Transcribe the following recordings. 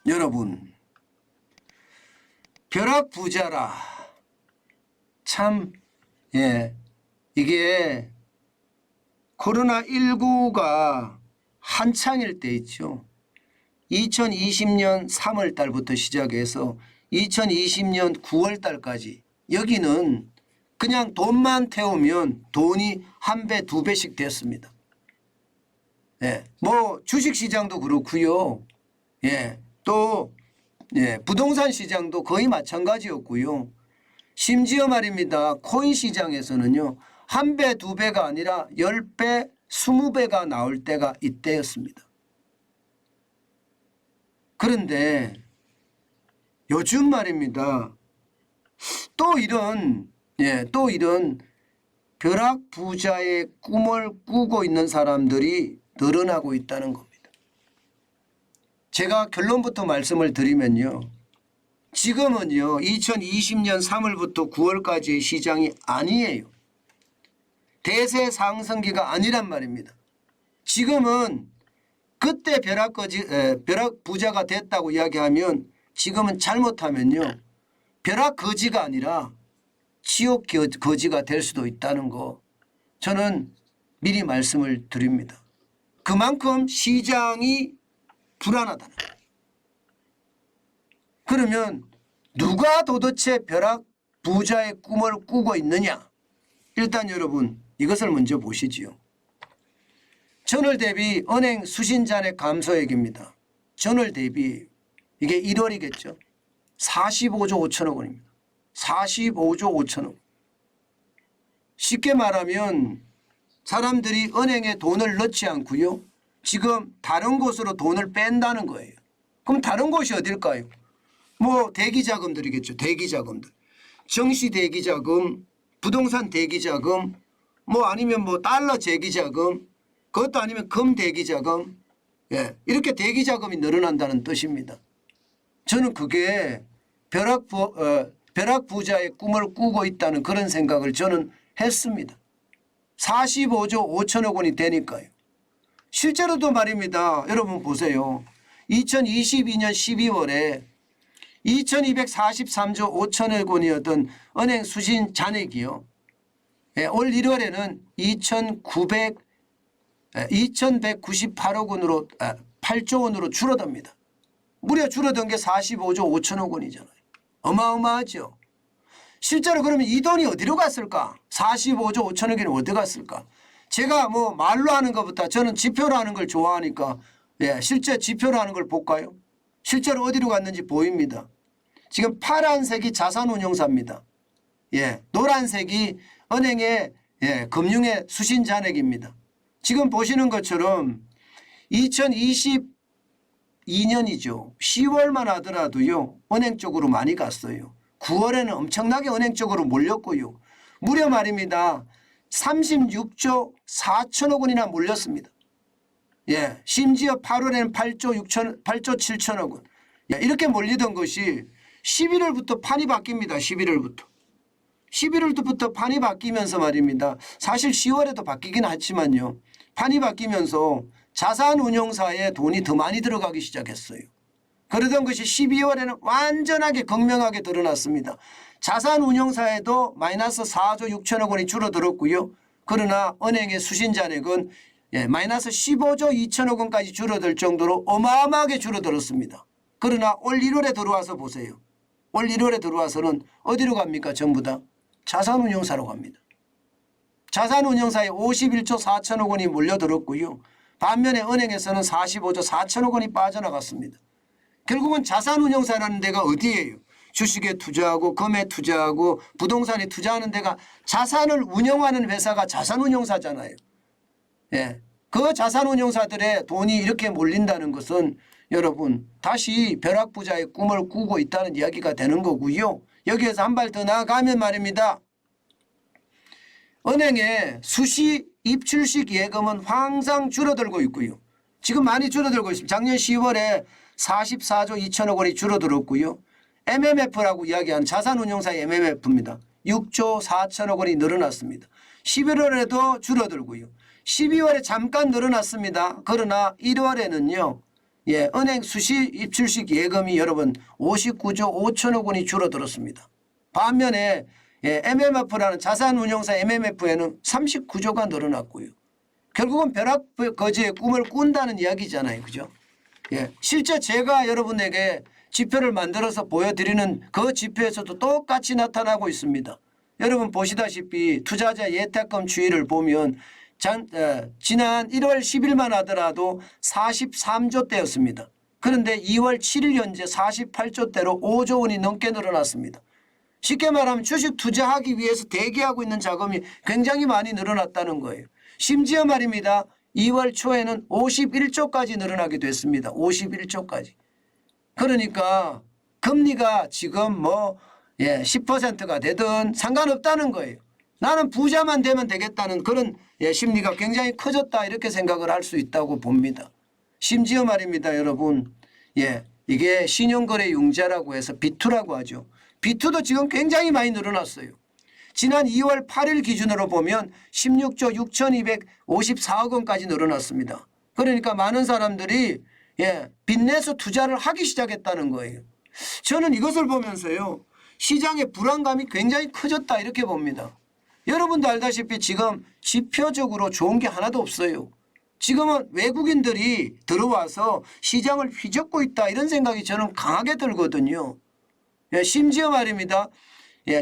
여러분, 벼락부자라. 참, 이게 코로나19가 한창일 때 있죠. 2020년 3월 달부터 시작해서 2020년 9월 달까지 여기는 그냥 돈만 태우면 돈이 한 배, 두 배씩 됐습니다. 뭐 주식시장도 그렇고요. 또 부동산 시장도 거의 마찬가지였고요. 심지어 말입니다. 코인 시장에서는요. 한 배, 두 배가 아니라 10배, 20배가 나올 때가 이때였습니다. 그런데 요즘 말입니다. 또 이런 벼락부자의 꿈을 꾸고 있는 사람들이 늘어나고 있다는 겁니다. 제가 결론부터 말씀을 드리면요. 지금은요. 2020년 3월부터 9월까지의 시장이 아니에요. 대세 상승기가 아니란 말입니다. 지금은 그때 벼락부자가 됐다고 이야기하면 지금은 잘못하면요. 벼락거지가 아니라 지옥거지가 될 수도 있다는 거 저는 미리 말씀을 드립니다. 그만큼 시장이 불안하다는 거예요. 그러면 누가 도대체 벼락부자의 꿈을 꾸고 있느냐? 일단 여러분 이것을 먼저 보시지요. 전월 대비 은행 수신잔액 감소액입니다. 전월 대비 이게 1월이겠죠. 45조 5천억 원입니다. 45조 5천억. 쉽게 말하면 사람들이 은행에 돈을 넣지 않고요. 지금 다른 곳으로 돈을 뺀다는 거예요. 그럼 다른 곳이 어딜까요? 뭐 대기자금들이겠죠. 대기자금들. 정시 대기자금, 부동산 대기자금, 뭐 아니면 뭐 달러 재기자금, 그것도 아니면 금 대기자금, 이렇게 대기자금이 늘어난다는 뜻입니다. 저는 그게 벼락부자의 꿈을 꾸고 있다는 그런 생각을 저는 했습니다. 45조 5천억 원이 되니까요. 실제로도 말입니다. 여러분 보세요. 2022년 12월에 2243조 5천억 원이었던 은행 수신 잔액이요. 올 1월에는 2198억 원으로 8조 원으로 줄어듭니다. 무려 줄어든 게 45조 5천억 원이잖아요. 어마어마하죠. 실제로 그러면 이 돈이 어디로 갔을까? 45조 5천억 원이 어디 갔을까? 제가 뭐 말로 하는 것보다 저는 지표로 하는 걸 좋아하니까 실제 지표로 하는 걸 볼까요? 실제로 어디로 갔는지 보입니다. 지금 파란색이 자산운용사입니다. 노란색이 은행의 금융의 수신 잔액입니다. 지금 보시는 것처럼 2022년이죠. 10월만 하더라도요. 은행 쪽으로 많이 갔어요. 9월에는 엄청나게 은행 쪽으로 몰렸고요. 무려 말입니다. 36조 4천억 원이나 몰렸습니다. 심지어 8월에는 8조 7천억 원. 이렇게 몰리던 것이 11월부터 판이 바뀝니다. 11월부터 판이 바뀌면서 말입니다. 사실 10월에도 바뀌긴 했지만요. 판이 바뀌면서 자산운용사에 돈이 더 많이 들어가기 시작했어요. 그러던 것이 12월에는 완전하게 극명하게 드러났습니다. 자산운용사에도 마이너스 4조 6천억 원이 줄어들었고요. 그러나 은행의 수신잔액은 마이너스 15조 2천억 원까지 줄어들 정도로 어마어마하게 줄어들었습니다. 그러나 올 1월에 들어와서 보세요. 올 1월에 들어와서는 어디로 갑니까? 전부 다 자산운용사로 갑니다. 자산운용사에 51조 4천억 원이 몰려들었고요. 반면에 은행에서는 45조 4천억 원이 빠져나갔습니다. 결국은 자산운용사라는 데가 어디예요? 주식에 투자하고 금에 투자하고 부동산에 투자하는 데가 자산을 운영하는 회사가 자산운용사잖아요. 그 자산운용사들의 돈이 이렇게 몰린다는 것은 여러분 다시 벼락부자의 꿈을 꾸고 있다는 이야기가 되는 거고요. 여기에서 한 발 더 나아가면 말입니다. 은행의 수시 입출식 예금은 항상 줄어들고 있고요. 지금 많이 줄어들고 있습니다. 작년 10월에 44조 2천억 원이 줄어들었고요. MMF라고 이야기하는 자산운용사의 MMF입니다. 6조 4천억 원이 늘어났습니다. 11월에도 줄어들고요. 12월에 잠깐 늘어났습니다. 그러나 1월에는요. 예, 은행 수시 입출식 예금이 여러분 59조 5천억 원이 줄어들었습니다. 반면에 예, MMF라는 자산운용사 MMF에는 39조가 늘어났고요. 결국은 벼락거지의 꿈을 꾼다는 이야기잖아요. 그죠? 예, 실제 제가 여러분에게 지표를 만들어서 보여드리는 그 지표에서도 똑같이 나타나고 있습니다. 여러분 보시다시피 투자자 예탁금 추이를 보면 지난 1월 10일만 하더라도 43조대였습니다. 그런데 2월 7일 현재 48조대로 5조 원이 넘게 늘어났습니다. 쉽게 말하면 주식 투자하기 위해서 대기하고 있는 자금이 굉장히 많이 늘어났다는 거예요. 심지어 말입니다. 2월 초에는 51조까지 늘어나게 됐습니다. 51조까지. 그러니까 금리가 지금 10%가 되든 상관없다는 거예요. 나는 부자만 되면 되겠다는 그런 심리가 굉장히 커졌다 이렇게 생각을 할 수 있다고 봅니다. 심지어 말입니다. 여러분 이게 신용거래융자라고 해서 B2라고 하죠. B2도 지금 굉장히 많이 늘어났어요. 지난 2월 8일 기준으로 보면 16조 6,254억 원까지 늘어났습니다. 그러니까 많은 사람들이 빚내서 투자를 하기 시작했다는 거예요. 저는 이것을 보면서요. 시장의 불안감이 굉장히 커졌다 이렇게 봅니다. 여러분도 알다시피 지금 지표적으로 좋은 게 하나도 없어요. 지금은 외국인들이 들어와서 시장을 휘젓고 있다 이런 생각이 저는 강하게 들거든요. 심지어 말입니다.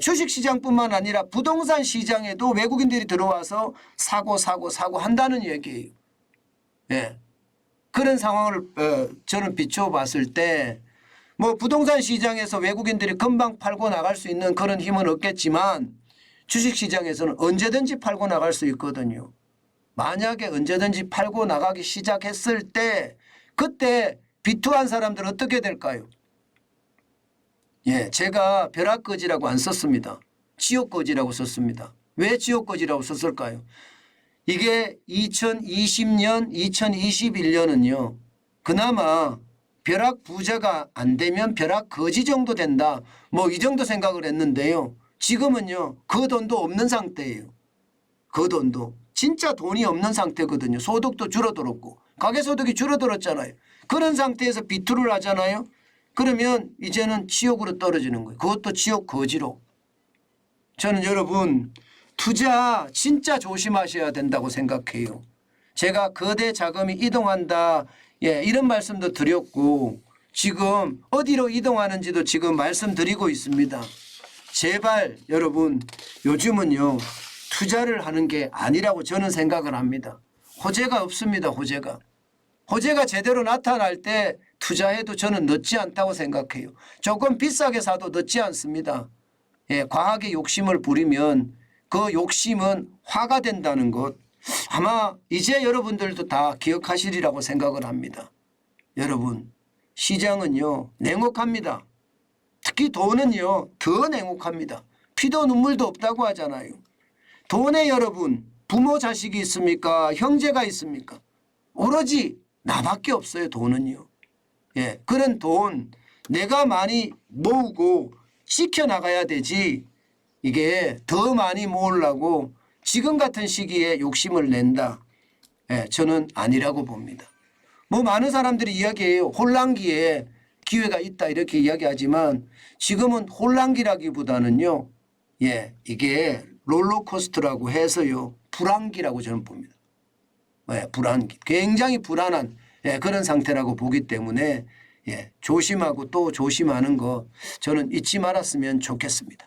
주식시장뿐만 아니라 부동산 시장에도 외국인들이 들어와서 사고 한다는 얘기예요. 그런 상황을 저는 비춰봤을 때 뭐 부동산 시장에서 외국인들이 금방 팔고 나갈 수 있는 그런 힘은 없겠지만 주식시장에서는 언제든지 팔고 나갈 수 있거든요. 만약에 언제든지 팔고 나가기 시작했을 때 그때 비투한 사람들은 어떻게 될까요? 제가 벼락거지라고 안 썼습니다. 지옥거지라고 썼습니다. 왜 지옥거지라고 썼을까요? 이게 2020년, 2021년은요. 그나마 벼락 부자가 안 되면 벼락 거지 정도 된다. 뭐 이 정도 생각을 했는데요. 지금은요. 그 돈도 없는 상태예요. 그 돈도. 진짜 돈이 없는 상태거든요. 소득도 줄어들었고 가계소득이 줄어들었잖아요. 그런 상태에서 비투를 하잖아요. 그러면 이제는 지옥으로 떨어지는 거예요. 그것도 지옥 거지로. 저는 여러분 투자 진짜 조심하셔야 된다고 생각해요. 제가 거대 자금이 이동한다. 이런 말씀도 드렸고 지금 어디로 이동하는지도 지금 말씀드리고 있습니다. 제발 여러분 요즘은요. 투자를 하는 게 아니라고 저는 생각을 합니다. 호재가 없습니다. 호재가 제대로 나타날 때 투자해도 저는 늦지 않다고 생각해요. 조금 비싸게 사도 늦지 않습니다. 과하게 욕심을 부리면 그 욕심은 화가 된다는 것 아마 이제 여러분들도 다 기억하시리라고 생각을 합니다. 여러분 시장은요 냉혹합니다. 특히 돈은요 더 냉혹합니다. 피도 눈물도 없다고 하잖아요. 돈에 여러분 부모 자식이 있습니까? 형제가 있습니까? 오로지 나밖에 없어요. 돈은요. 그런 돈 내가 많이 모으고 지켜나가야 되지 이게 더 많이 모으려고 지금 같은 시기에 욕심을 낸다. 저는 아니라고 봅니다. 뭐 많은 사람들이 이야기해요. 혼란기에 기회가 있다 이렇게 이야기하지만 지금은 혼란기라기보다는요. 이게 롤러코스터라고 해서요. 불안기라고 저는 봅니다. 불안기. 굉장히 불안한 그런 상태라고 보기 때문에 조심하고 또 조심하는 거 저는 잊지 말았으면 좋겠습니다.